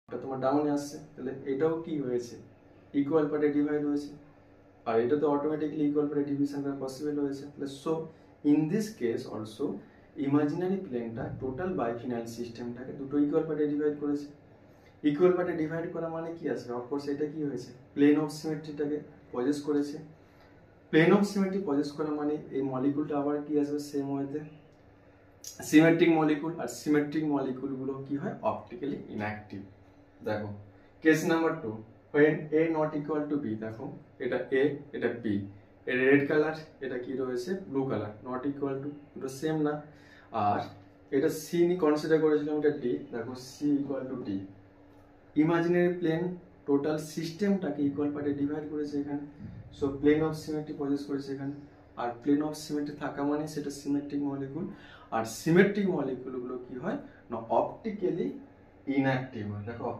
এটা তোমার ডাউনে আসছে, তাহলে এটাও কি হয়েছে, ইকুয়াল পার্টে ডিভাইড হয়েছে, আর এটা তো অটোমেটিক্যালি ইকুয়াল পার্টে ডিভিশন করা পসিবল হয়েছে। তাহলে so in this case also imaginary প্লেনটা টোটাল বাইফিনাল সিস্টেমটাকে দুটো ইকুয়াল পার্টে ডিভাইড করেছে। ইকুয়াল পার্টে ডিভাইড করা মানে কি আসবে, অফকোর্স এটা কি হয়েছে, প্লেন অফ সিমেট্রিটাকে পজেস করেছে। প্লেন অফ সিমেট্রি পজেস করা মানে এই মলিকুলটা আবার কি আসবে, সেম ওয়েতে সিমেট্রিক মলিকুল, আর সিমেট্রিক মলিকুলগুলো কি হয়, অপটিক্যালি ইনঅ্যাক্টিভ। দেখো case number 2, when a not equal to b, দেখো এটা a এটা b, এর রেড কালার, এটা কি রয়েছে blue colour, not equal to, দুটো সেম না। আর এটা c নি কনসিডার করেছিলাম, এটা d, দেখো c equal to d। Imaginary plane total সিস্টেমটাকে ইকুয়াল পার্টে ডিভাইড করেছে এখানে, so plane of symmetry possess করেছে এখানে। আর প্লেন অফ সিমেট্রি থাকা মানে সেটা সিমেট্রিক মলিকুল, আর সিমেট্রিক মলিকুলগুলো কি হয় না অপটিক্যালি ইনঅ্যাক্টিভ হয়। দেখো